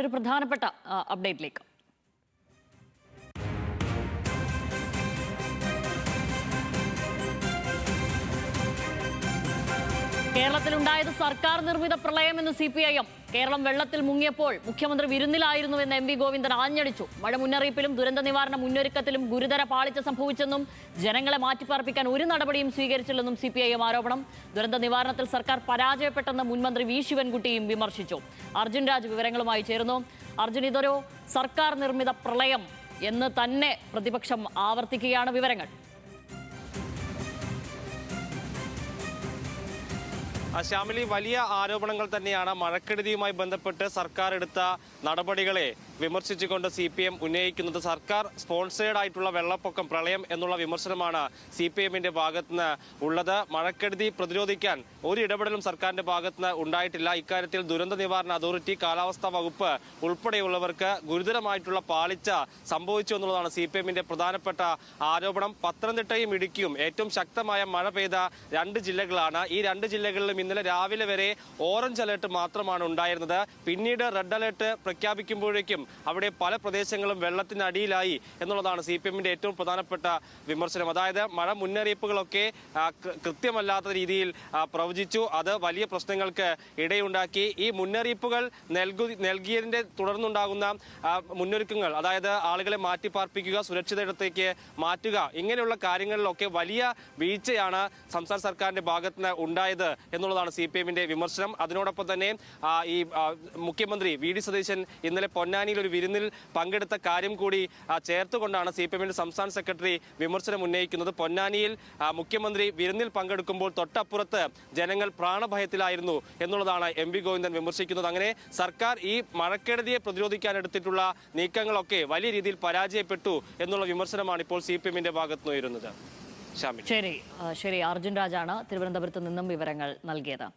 ഒരു പ്രധാനപ്പെട്ട അപ്ഡേറ്റിലേക്ക്. കേരളത്തിലുണ്ടായത് സർക്കാർ നിർമ്മിത പ്രളയമെന്ന് CPIM. കേരളം വെള്ളത്തിൽ മുങ്ങിയപ്പോൾ മുഖ്യമന്ത്രി വിരുന്നിലായിരുന്നുവെന്ന് MV ഗോവിന്ദൻ ആഞ്ഞടിച്ചു. മഴ മുന്നറിയിപ്പിലും ദുരന്ത നിവാരണ മുന്നൊരുക്കത്തിലും ഗുരുതര പാളിച്ച സംഭവിച്ചെന്നും ജനങ്ങളെ മാറ്റിപ്പാർപ്പിക്കാൻ ഒരു നടപടിയും സ്വീകരിച്ചില്ലെന്നും CPIM ആരോപണം. ദുരന്ത നിവാരണത്തിൽ സർക്കാർ പരാജയപ്പെട്ടെന്ന് മുൻമന്ത്രി വി ശിവൻകുട്ടിയും വിമർശിച്ചു. അർജുൻ രാജ് വിവരങ്ങളുമായി ചേരുന്നു. അർജുൻ, ഇതൊരു സർക്കാർ നിർമ്മിത പ്രളയം എന്ന് തന്നെ പ്രതിപക്ഷം ആവർത്തിക്കുകയാണ്. വിവരങ്ങൾ. ശ്യാമിലി, വലിയ ആരോപണങ്ങൾ തന്നെയാണ് മഴക്കെടുതിയുമായി ബന്ധപ്പെട്ട് സർക്കാർ എടുത്ത നടപടികളെ വിമർശിച്ചുകൊണ്ട് CPM ഉന്നയിക്കുന്നത്. സർക്കാർ സ്പോൺസേഡ് ആയിട്ടുള്ള വെള്ളപ്പൊക്കം, പ്രളയം എന്നുള്ള വിമർശനമാണ് CPMന്റെ ഭാഗത്തുനിന്ന് ഉള്ളത്. മഴക്കെടുതി പ്രതിരോധിക്കാൻ ഒരു ഇടപെടലും സർക്കാരിന്റെ ഭാഗത്തുനിന്ന് ഉണ്ടായിട്ടില്ല. ഇക്കാര്യത്തിൽ ദുരന്ത നിവാരണ അതോറിറ്റി, കാലാവസ്ഥാ വകുപ്പ് ഉൾപ്പെടെയുള്ളവർക്ക് ഗുരുതരമായിട്ടുള്ള പാളിച്ച സംഭവിച്ചു എന്നുള്ളതാണ് CPMന്റെ പ്രധാനപ്പെട്ട ആരോപണം. പത്തനംതിട്ടയും ഇടുക്കിയും ഏറ്റവും ശക്തമായ മഴ പെയ്ത രണ്ട് ജില്ലകളാണ്. ഈ രണ്ട് ജില്ലകളിലും ഇന്നലെ രാവിലെ വരെ ഓറഞ്ച് അലേർട്ട് മാത്രമാണ് ഉണ്ടായിരുന്നത്. പിന്നീട് റെഡ് അലേർട്ട് പ്രഖ്യാപിക്കുമ്പോഴേക്കും അവിടെ പല പ്രദേശങ്ങളും വെള്ളത്തിനടിയിലായി എന്നുള്ളതാണ് CPMന്റെ ഏറ്റവും പ്രധാനപ്പെട്ട വിമർശനം. അതായത് മഴ മുന്നറിയിപ്പുകളൊക്കെ കൃത്യമല്ലാത്ത രീതിയിൽ പ്രവചിച്ചു. അത് വലിയ പ്രശ്നങ്ങൾക്ക് ഇടയുണ്ടാക്കി. ഈ മുന്നറിയിപ്പുകൾ നൽകിയതിന്റെ തുടർന്നുണ്ടാകുന്ന മുന്നൊരുക്കങ്ങൾ, അതായത് ആളുകളെ മാറ്റിപ്പാർപ്പിക്കുക, സുരക്ഷിതയിടത്തേക്ക് മാറ്റുക, ഇങ്ങനെയുള്ള കാര്യങ്ങളിലൊക്കെ വലിയ വീഴ്ചയാണ് സംസ്ഥാന സർക്കാരിന്റെ ഭാഗത്തുനിന്ന് ഉണ്ടായത് എന്നുള്ളതാണ് CPMന്റെ വിമർശനം. അതിനോടൊപ്പം തന്നെ ഈ മുഖ്യമന്ത്രി VD സതീശൻ ഇന്നലെ പൊന്നാനിയിൽ ഒരു വിരുന്നിൽ പങ്കെടുത്ത കാര്യം കൂടി ചേർത്തുകൊണ്ടാണ് CPMന്റെ സംസ്ഥാന സെക്രട്ടറി വിമർശനം ഉന്നയിക്കുന്നത്. പൊന്നാനിയിൽ മുഖ്യമന്ത്രി വിരുന്നിൽ പങ്കെടുക്കുമ്പോൾ തൊട്ടപ്പുറത്ത് ജനങ്ങൾ പ്രാണഭയത്തിലായിരുന്നു എന്നുള്ളതാണ് MV ഗോവിന്ദൻ വിമർശിക്കുന്നത്. അങ്ങനെ സർക്കാർ ഈ മഴക്കെടുതിയെ പ്രതിരോധിക്കാൻ എടുത്തിട്ടുള്ള നീക്കങ്ങളൊക്കെ വലിയ രീതിയിൽ പരാജയപ്പെട്ടു എന്നുള്ള വിമർശനമാണ് ഇപ്പോൾ CPMന്റെ ഭാഗത്തുനിന്ന് ഉയരുന്നത്. ശരി, അർജുൻ രാജാണ് തിരുവനന്തപുരത്ത് നിന്നും വിവരങ്ങൾ നൽകിയത്.